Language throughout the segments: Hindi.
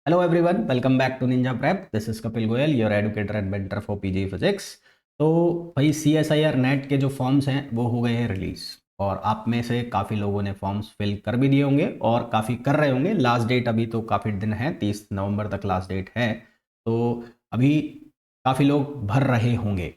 Hello everyone, welcome back to Ninja Prep. This is Kapil Goyal, your educator and mentor for PG physics. तो भाई सीएसआईआर नेट के जो फॉर्म्स हैं वो हो गए हैं रिलीज, और आप में से काफ़ी लोगों ने फॉर्म्स फिल कर भी दिए होंगे और काफ़ी कर रहे होंगे। लास्ट डेट अभी तो काफ़ी दिन है, 30 नवंबर तक लास्ट डेट है। तो अभी काफ़ी लोग भर रहे होंगे।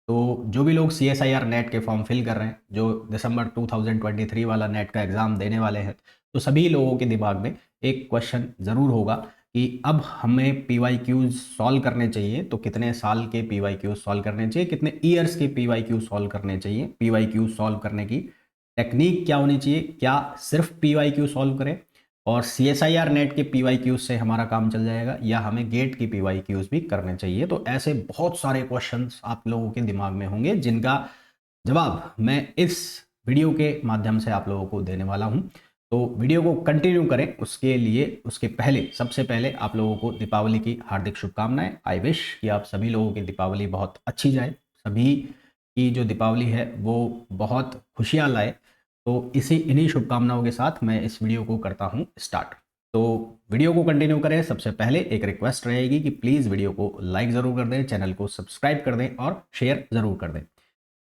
तो जो भी लोग सीएसआईआर नेट के फॉर्म फिल कर रहे हैं, जो दिसंबर 2023 वाला नेट का एग्ज़ाम देने वाले हैं, तो सभी लोगों के दिमाग में एक क्वेश्चन ज़रूर होगा कि अब हमें पी वाई क्यूज सॉल्व करने चाहिए। तो कितने साल के पी वाई क्यूज सॉल्व करने चाहिए, कितने ईयर्स के पी वाई क्यूज सॉल्व करने चाहिए, पी वाई क्यूज सॉल्व करने की टेक्निक क्या होनी चाहिए, क्या सिर्फ पी वाई क्यू सॉल्व करें और C S I R NET के पी वाई क्यूज से हमारा काम चल जाएगा, या हमें गेट की पी वाई क्यूज भी करने चाहिए। तो ऐसे बहुत सारे क्वेश्चंस आप लोगों के दिमाग में होंगे जिनका जवाब मैं इस वीडियो के माध्यम से आप लोगों को देने वाला हूं। तो वीडियो को कंटिन्यू करें, उसके लिए उसके पहले सबसे पहले आप लोगों को दीपावली की हार्दिक शुभकामनाएं। आई विश कि आप सभी लोगों की दीपावली बहुत अच्छी जाए, सभी की जो दीपावली है वो बहुत खुशियां लाए। तो इन्हीं शुभकामनाओं के साथ मैं इस वीडियो को करता हूं स्टार्ट। तो वीडियो को कंटिन्यू करें, सबसे पहले एक रिक्वेस्ट रहेगी कि प्लीज़ वीडियो को लाइक ज़रूर कर दें, चैनल को सब्सक्राइब कर दें और शेयर ज़रूर कर दें।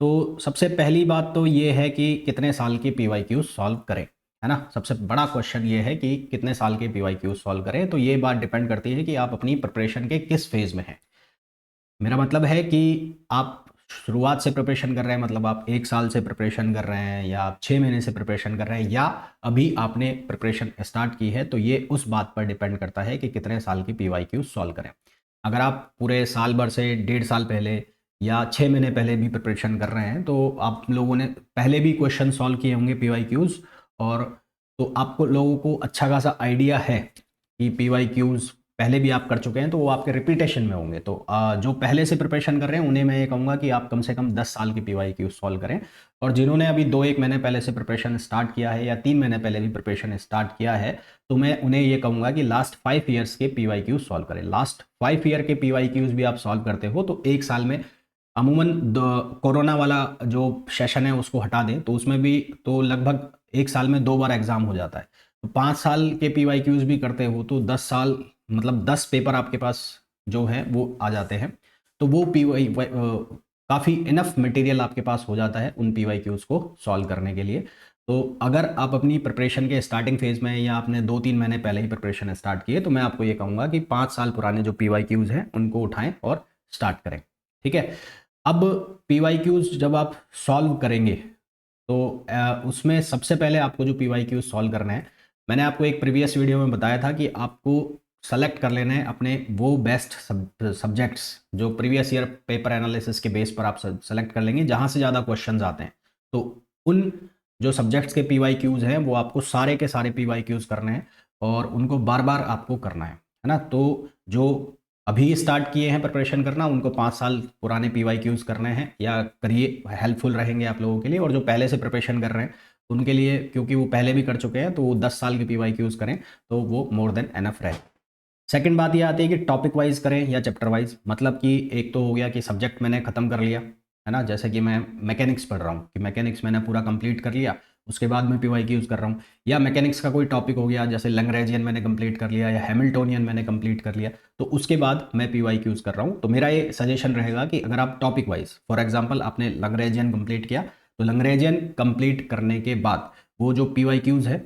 तो सबसे पहली बात तो ये है कि कितने साल की पी वाई क्यू सॉल्व करें, है ना। सबसे बड़ा क्वेश्चन ये है कि कितने साल के पी वाई क्यू सॉल्व करें। तो ये बात डिपेंड करती है कि आप अपनी प्रिपरेशन के किस फेज़ में हैं। मेरा मतलब है कि आप शुरुआत से प्रिपरेशन कर रहे हैं, मतलब आप 1 साल से प्रिपरेशन कर रहे हैं, या आप 6 महीने से प्रिपरेशन कर रहे हैं, या अभी आपने प्रिपरेशन स्टार्ट की है। तो ये उस बात पर डिपेंड करता है कि कितने साल की पी वाई क्यू सॉल्व करें। अगर आप पूरे साल भर से 1.5 साल पहले या 6 महीने पहले भी प्रिपरेशन कर रहे हैं, तो आप लोगों ने पहले भी क्वेश्चन सॉल्व किए होंगे पी वाई क्यूज़, और तो आपको लोगों को अच्छा खासा आइडिया है कि पी वाई क्यूज़ पहले भी आप कर चुके हैं, तो वो आपके रिपीटेशन में होंगे। तो जो पहले से प्रिपरेशन कर रहे हैं उन्हें मैं ये कहूँगा कि आप कम से कम 10 साल की पी वाई क्यू सॉल्व करें। और जिन्होंने अभी 2-1 महीने पहले से प्रिपरेशन स्टार्ट किया है, या 3 महीने पहले भी प्रिपरेशन स्टार्ट किया है, तो मैं उन्हें ये कहूँगा कि लास्ट 5 ईयर्स के पी वाई क्यूज सॉल्व करें। लास्ट 5 ईयर के पी वाई क्यूज भी आप सॉल्व करते हो तो 1 साल में अमूमन कोरोना वाला जो सेशन है उसको हटा दें तो उसमें भी तो लगभग 1 साल में 2 बार एग्जाम हो जाता है। तो 5 साल के पी वाई क्यूज भी करते हो तो 10 साल, मतलब 10 पेपर आपके पास जो है वो आ जाते हैं। तो वो पी वाई काफ़ी इनफ मटेरियल आपके पास हो जाता है उन पी वाई क्यूज को सॉल्व करने के लिए। तो अगर आप अपनी प्रिपरेशन के स्टार्टिंग फेज में, या आपने 2-3 महीने पहले ही प्रिपरेशन स्टार्ट किए, तो मैं आपको ये कहूँगा कि 5 साल पुराने जो पी वाई क्यूज हैं उनको उठाएं और स्टार्ट करें। ठीक है। अब पी वाई क्यूज जब आप सॉल्व करेंगे तो उसमें सबसे पहले आपको जो पी वाई क्यूज सॉल्व करना है, मैंने आपको एक प्रीवियस वीडियो में बताया था कि आपको सेलेक्ट कर लेना है अपने वो बेस्ट सब्जेक्ट्स जो प्रीवियस ईयर पेपर एनालिसिस के बेस पर आप सेलेक्ट कर लेंगे जहाँ से ज़्यादा क्वेश्चंस आते हैं। तो उन जो सब्जेक्ट्स के पी वाई क्यूज हैं वो आपको सारे के सारे पी वाई क्यूज करने हैं, और उनको बार बार आपको करना है ना। तो जो अभी स्टार्ट किए हैं प्रिपरेशन करना, उनको 5 साल पुराने पी वाई क्यूज करने हैं या करिए, हेल्पफुल रहेंगे आप लोगों के लिए। और जो पहले से प्रिपरेशन कर रहे हैं उनके लिए, क्योंकि वो पहले भी कर चुके हैं, तो वो 10 साल के पी वाई क्यूज करें तो वो मोर देन एनफ रहे। सेकंड बात ये आती है कि टॉपिक वाइज करें या चैप्टर वाइज। मतलब कि एक तो हो गया कि सब्जेक्ट मैंने खत्म कर लिया, है ना। जैसे कि मैं मैकेनिक्स पढ़ रहा हूँ कि मैकेनिक्स मैंने पूरा कंप्लीट कर लिया, उसके बाद मैं पीवाई की यूज़ कर रहा हूँ। या मैकेनिक्स का कोई टॉपिक हो गया, जैसे लैग्रेंजियन मैंने कंप्लीट कर लिया या हैमिल्टोनियन मैंने कंप्लीट कर लिया, तो उसके बाद मैं पीवाई की यूज़ कर रहा हूँ। तो मेरा ये सजेशन रहेगा कि अगर आप टॉपिक वाइज, फॉर एग्जाम्पल आपने लैग्रेंजियन कंप्लीट किया, तो लैग्रेंजियन कंप्लीट करने के बाद वो जो पीवाई क्यूज है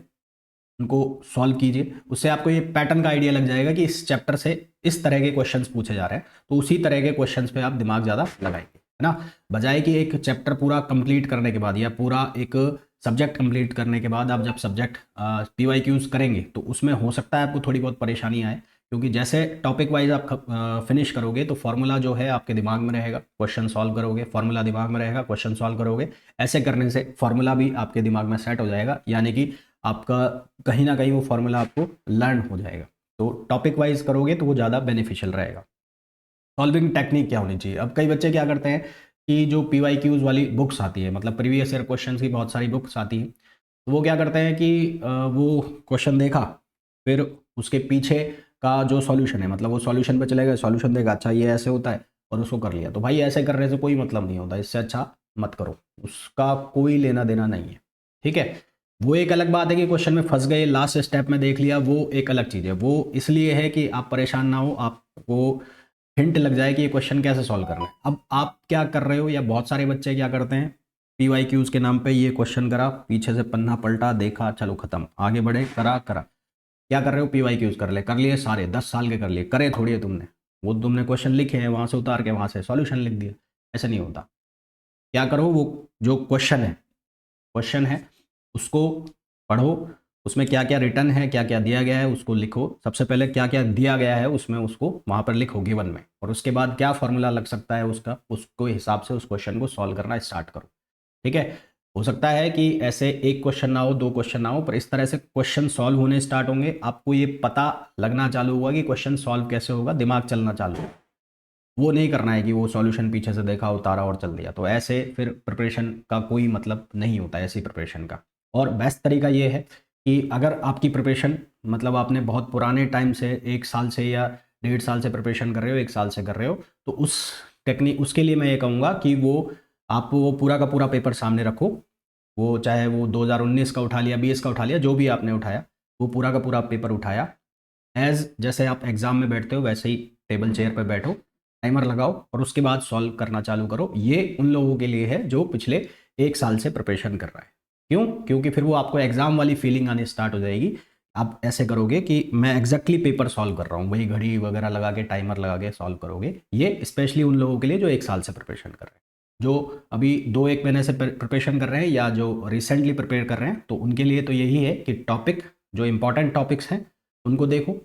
उनको सॉल्व कीजिए। उससे आपको ये पैटर्न का आइडिया लग जाएगा कि इस चैप्टर से इस तरह के क्वेश्चंस पूछे जा रहे हैं, तो उसी तरह के क्वेश्चंस पे आप दिमाग ज़्यादा लगाएंगे, है ना। बजाय कि एक चैप्टर पूरा कंप्लीट करने के बाद या पूरा एक सब्जेक्ट कंप्लीट करने के बाद आप जब सब्जेक्ट पी वाई क्यूज करेंगे तो उसमें हो सकता है आपको थोड़ी बहुत परेशानी आए, क्योंकि जैसे टॉपिक वाइज आप फिनिश करोगे तो फॉर्मूला जो है आपके दिमाग में रहेगा, क्वेश्चन सॉल्व करोगे, फॉर्मूला दिमाग में रहेगा, क्वेश्चन सॉल्व करोगे। ऐसे करने से फॉर्मूला भी आपके दिमाग में सेट हो जाएगा, यानी कि आपका कहीं ना कहीं वो फॉर्मूला आपको लर्न हो जाएगा। तो टॉपिक वाइज करोगे तो वो ज़्यादा बेनिफिशियल रहेगा। सॉल्विंग टेक्निक क्या होनी चाहिए, अब कई बच्चे क्या करते हैं कि जो पी वाई क्यूज़ वाली बुक्स आती है, मतलब प्रीवियस ईयर क्वेश्चंस की बहुत सारी बुक्स आती हैं, तो वो क्या करते हैं कि वो क्वेश्चन देखा, फिर उसके पीछे का जो सॉल्यूशन है, मतलब वो सॉल्यूशन पे चले गए, सॉल्यूशन देखा, अच्छा ये ऐसे होता है, और उसको कर लिया। तो भाई ऐसे करने से कोई मतलब नहीं होता, इससे अच्छा मत करो, उसका कोई लेना देना नहीं है। ठीक है। वो एक अलग बात है कि क्वेश्चन में फंस गए, लास्ट स्टेप में देख लिया, वो एक अलग चीज़ है। वो इसलिए है कि आप परेशान ना हो, आपको हिंट लग जाए कि ये क्वेश्चन कैसे सॉल्व करना है। अब आप क्या कर रहे हो, या बहुत सारे बच्चे क्या करते हैं, पी वाई क्यूज़ के नाम पे ये क्वेश्चन करा, पीछे से पन्ना पलटा, देखा, चलो खत्म, आगे बढ़े, करा करा। क्या कर रहे हो, पी वाई क्यूज़ कर लिए सारे 10 साल के कर लिए, करे थोड़ी है तुमने। वो तुमने क्वेश्चन लिखे हैं, वहाँ से उतार के वहाँ से सॉल्यूशन लिख दिया। ऐसा नहीं होता। क्या करो, वो जो क्वेश्चन है उसको पढ़ो, उसमें क्या क्या रिटर्न है, क्या क्या दिया गया है उसको लिखो। सबसे पहले क्या क्या दिया गया है उसमें उसको वहाँ पर लिखो गिवन में, और उसके बाद क्या फॉर्मूला लग सकता है उसका, उसको हिसाब से उस क्वेश्चन को सॉल्व करना स्टार्ट करो। ठीक है। हो सकता है कि ऐसे एक क्वेश्चन ना हो, दो क्वेश्चन ना हो, पर इस तरह से क्वेश्चन सॉल्व होने स्टार्ट होंगे, आपको ये पता लगना चालू हुआ कि क्वेश्चन सॉल्व कैसे होगा, दिमाग चलना चालू होगा। वो नहीं करना है कि वो सॉल्यूशन पीछे से देखा, उतारा और चल दिया, तो ऐसे फिर प्रिपरेशन का कोई मतलब नहीं होता ऐसी प्रिपरेशन का। और बेस्ट तरीका ये है कि अगर आपकी प्रिपरेशन मतलब आपने बहुत पुराने टाइम से, 1 साल से या 1.5 साल से प्रिपरेशन कर रहे हो, 1 साल से कर रहे हो, तो उस टेक्निक उसके लिए मैं ये कहूँगा कि वो आप वो पूरा का पूरा पेपर सामने रखो। वो चाहे वो 2019 का उठा लिया, 20 का उठा लिया, जो भी आपने उठाया, वो पूरा का पूरा पेपर उठाया, जैसे आप एग्जाम में बैठते हो वैसे ही टेबल चेयर पर बैठो, टाइमर लगाओ और उसके बाद सॉल्व करना चालू करो। ये उन लोगों के लिए है जो पिछले 1 साल से प्रिपरेशन कर रहा है। क्यों? क्योंकि फिर वो आपको एग्जाम वाली फीलिंग आनी स्टार्ट हो जाएगी। आप ऐसे करोगे कि मैं एग्जैक्टली पेपर सॉल्व कर रहा हूँ, वही घड़ी वगैरह लगा के, टाइमर लगा के सॉल्व करोगे। ये स्पेशली उन लोगों के लिए जो 1 साल से प्रिपरेशन कर रहे हैं। जो अभी 2-1 महीने से प्रिपरेशन कर रहे हैं या जो रिसेंटली प्रिपेयर कर रहे हैं, तो उनके लिए तो यही है कि टॉपिक, जो इंपॉर्टेंट टॉपिक्स हैं उनको देखो।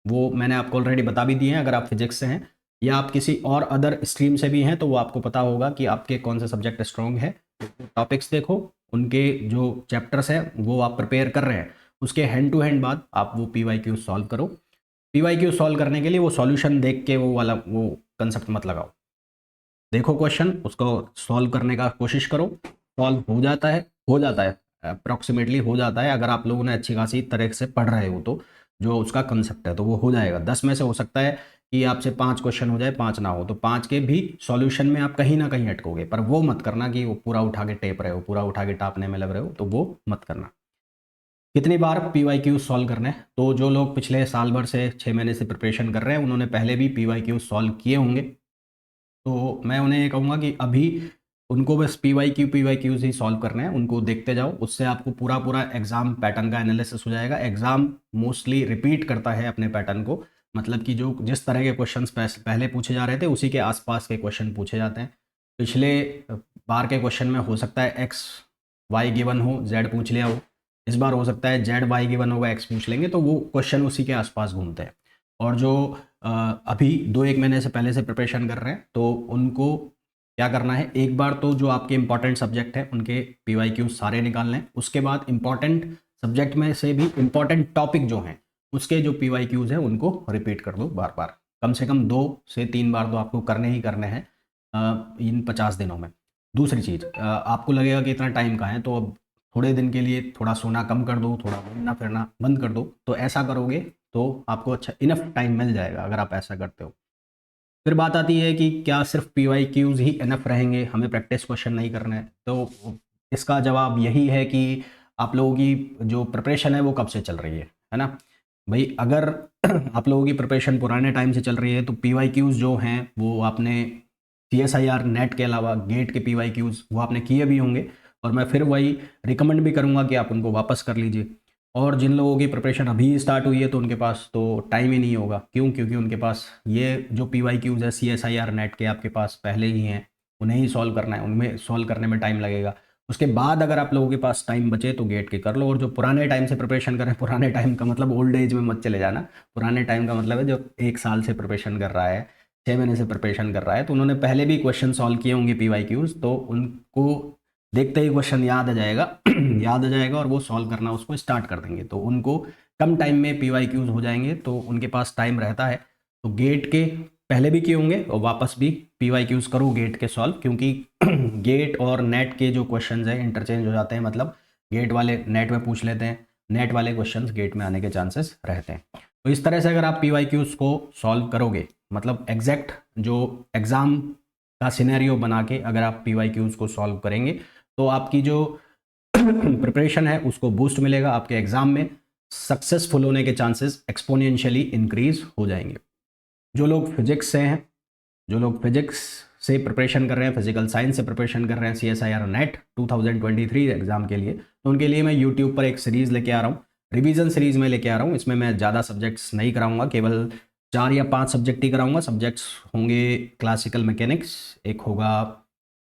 वो मैंने आपको ऑलरेडी बता भी दिए हैं। अगर आप फिजिक्स से हैं या आप किसी और अदर स्ट्रीम से भी हैं, तो वो आपको पता होगा कि आपके कौन से सब्जेक्ट स्ट्रॉन्ग है। टॉपिक्स देखो, उनके जो चैप्टर्स हैं वो आप प्रिपेयर कर रहे हैं, उसके हैंड टू हैंड बाद आप वो पी वाई क्यू सॉल्व करो। पी वाई क्यू सॉल्व करने के लिए वो सॉल्यूशन देख के वो वाला वो कंसेप्ट मत लगाओ। देखो क्वेश्चन, उसको सॉल्व करने का कोशिश करो, सॉल्व हो जाता है अप्रॉक्सीमेटली हो जाता है, अगर आप लोगों ने अच्छी खासी तरह से पढ़ रहे हो तो। जो उसका कंसेप्ट है तो वो हो जाएगा। 10 में से हो सकता है कि आपसे 5 क्वेश्चन हो जाए, 5 ना हो, तो 5 के भी सॉल्यूशन में आप कहीं ना कहीं अटकोगे। पर वो मत करना कि वो पूरा उठा के टेप रहे हो, पूरा उठा के टापने में लग रहे हो, तो वो मत करना। कितनी बार पी वाई क्यू सॉल्व करने हैं, तो जो लोग पिछले साल भर से 6 महीने से प्रिपरेशन कर रहे हैं, उन्होंने पहले भी पी वाई क्यू सॉल्व किए होंगे। तो मैं उन्हें ये कहूँगा कि अभी उनको बस पी वाई क्यूज ही सॉल्व करने हैं, उनको देखते जाओ। उससे आपको पूरा पूरा एग्जाम पैटर्न का एनालिसिस हो जाएगा। एग्जाम मोस्टली रिपीट करता है अपने पैटर्न को, मतलब कि जो जिस तरह के क्वेश्चंस पहले पूछे जा रहे थे उसी के आसपास के क्वेश्चन पूछे जाते हैं। पिछले बार के क्वेश्चन में हो सकता है एक्स वाई गिवन हो, जेड पूछ लिया हो। इस बार हो सकता है जेड वाई गिवन होगा, एक्स पूछ लेंगे, तो वो क्वेश्चन उसी के आसपास घूमते हैं। और जो अभी 2-1 महीने से पहले से प्रिपरेशन कर रहे हैं, तो उनको क्या करना है, एक बार तो जो आपके इंपॉर्टेंट सब्जेक्ट हैं उनके पी वाई क्यू सारे निकालने हैं। उसके बाद इंपॉर्टेंट सब्जेक्ट में से भी इंपॉर्टेंट टॉपिक जो हैं उसके जो पी वाई क्यूज़ हैं उनको रिपीट कर दो बार बार। कम से कम 2 से 3 बार तो आपको करने ही करने हैं इन 50 दिनों में। दूसरी चीज़, आपको लगेगा कि इतना टाइम कहाँ है, तो अब थोड़े दिन के लिए थोड़ा सोना कम कर दो, थोड़ा घूमना फिरना बंद कर दो। तो ऐसा करोगे तो आपको अच्छा इनफ टाइम मिल जाएगा अगर आप ऐसा करते हो। फिर बात आती है कि क्या सिर्फ पी वाई क्यूज़ ही इनफ रहेंगे, हमें प्रैक्टिस क्वेश्चन नहीं करना है? तो इसका जवाब यही है कि आप लोगों की जो प्रिपरेशन है वो कब से चल रही है ना भाई। अगर आप लोगों की प्रिपरेशन पुराने टाइम से चल रही है, तो पी वाई क्यूज़ जो हैं वो आपने C S I R NET के अलावा गेट के पी वाई क्यूज़ वो आपने किए भी होंगे, और मैं फिर वही रिकमेंड भी करूँगा कि आप उनको वापस कर लीजिए। और जिन लोगों की प्रिपरेशन अभी स्टार्ट हुई है, तो उनके पास तो टाइम ही नहीं होगा। क्यों? क्योंकि उनके पास ये जो पी वाई क्यूज़ है C S I R NET के आपके पास पहले ही हैं, उन्हें ही सॉल्व करना है, उनमें सॉल्व करने में टाइम लगेगा। उसके बाद अगर आप लोगों के पास टाइम बचे तो गेट के कर लो। और जो पुराने टाइम से प्रिपरेशन करें, पुराने टाइम का मतलब ओल्ड एज में मत चले जाना, पुराने टाइम का मतलब है जो 1 साल से प्रिपरेशन कर रहा है, 6 महीने से प्रिपरेशन कर रहा है, तो उन्होंने पहले भी क्वेश्चन सॉल्व किए होंगे पी वाई क्यूज़, तो उनको देखते ही क्वेश्चन याद आ जाएगा याद आ जाएगा और वो सॉल्व करना उसको स्टार्ट कर देंगे, तो उनको कम टाइम में पी वाई क्यूज़ हो जाएंगे, तो उनके पास टाइम रहता है। तो गेट के पहले भी किए होंगे और वापस भी पी वाई क्यूज़ करो गेट के सॉल्व, क्योंकि गेट और नेट के जो क्वेश्चंस हैं इंटरचेंज हो जाते हैं, मतलब गेट वाले नेट में पूछ लेते हैं, नेट वाले क्वेश्चंस गेट में आने के चांसेस रहते हैं। तो इस तरह से अगर आप पी वाई क्यूज़ को सॉल्व करोगे, मतलब एग्जैक्ट जो एग्ज़ाम का सिनेरियो बना के अगर आप पी वाई क्यूज़ को सॉल्व करेंगे, तो आपकी जो प्रिपरेशन है उसको बूस्ट मिलेगा, आपके एग्जाम में सक्सेसफुल होने के चांसेस एक्सपोनेंशियली इंक्रीज हो जाएंगे। जो लोग फिजिक्स से हैं, जो लोग फिजिक्स से प्रिपरेशन कर रहे हैं, फिजिकल साइंस से प्रिपरेशन कर रहे हैं CSIR नेट 2023 एग्जाम के लिए, तो उनके लिए मैं यूट्यूब पर एक सीरीज़ लेके आ रहा हूँ, रिवीजन सीरीज़ में लेके आ रहा हूँ। इसमें मैं ज़्यादा सब्जेक्ट्स नहीं कराऊंगा, केवल 4 या 5 सब्जेक्ट ही कराऊंगा। सब्जेक्ट्स होंगे क्लासिकल मैकेनिक्स, एक होगा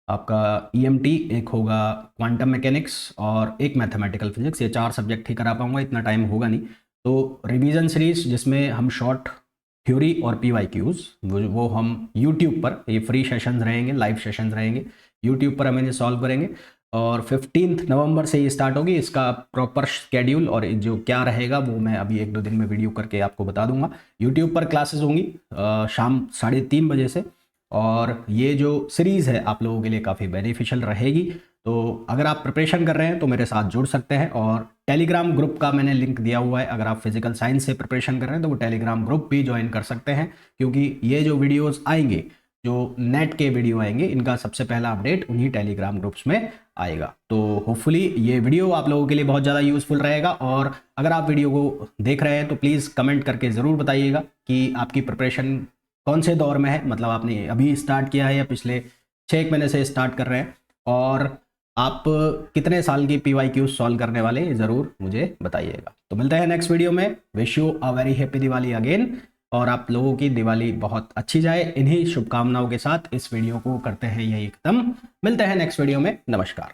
आपका EMT, एक होगा क्वांटम मैकेनिक्स और एक मैथमेटिकल फिजिक्स। ये 4 सब्जेक्ट ही करा पाऊंगा, इतना टाइम होगा नहीं। तो रिवीजन सीरीज जिसमें हम शॉर्ट थ्योरी और PYQs वो हम यूट्यूब पर, ये फ्री सेशंस रहेंगे, लाइव सेशंस रहेंगे, यूट्यूब पर हम इन्हें सॉल्व करेंगे। और 15 नवंबर से ये स्टार्ट होगी। इसका प्रॉपर शेड्यूल और जो क्या रहेगा वो मैं अभी 1-2 दिन में वीडियो करके आपको बता दूंगा। यूट्यूब पर क्लासेस होंगी शाम 3:30 बजे से, और ये जो सीरीज़ है आप लोगों के लिए काफ़ी बेनिफिशियल रहेगी। तो अगर आप प्रिपरेशन कर रहे हैं तो मेरे साथ जुड़ सकते हैं, और टेलीग्राम ग्रुप का मैंने लिंक दिया हुआ है। अगर आप फिजिकल साइंस से प्रिपरेशन कर रहे हैं तो वो टेलीग्राम ग्रुप भी ज्वाइन कर सकते हैं, क्योंकि ये जो वीडियोस आएंगे, जो नेट के वीडियो आएंगे, इनका सबसे पहला अपडेट उन्हीं टेलीग्राम ग्रुप्स में आएगा। तो होपफुली ये वीडियो आप लोगों के लिए बहुत ज़्यादा यूज़फुल रहेगा। और अगर आप वीडियो को देख रहे हैं तो प्लीज़ कमेंट करके ज़रूर बताइएगा कि आपकी प्रिपरेशन कौन से दौर में है, मतलब आपने अभी स्टार्ट किया है या पिछले 6 महीने से स्टार्ट कर रहे हैं, और आप कितने साल की PYQ सॉल्व करने वाले, ज़रूर मुझे बताइएगा। तो मिलते हैं नेक्स्ट वीडियो में। Wish you a very happy Diwali again, और आप लोगों की दिवाली बहुत अच्छी जाए। इन्हीं शुभकामनाओं के साथ इस वीडियो को करते हैं यही खत्म। मिलते हैं नेक्स्ट वीडियो में। नमस्कार।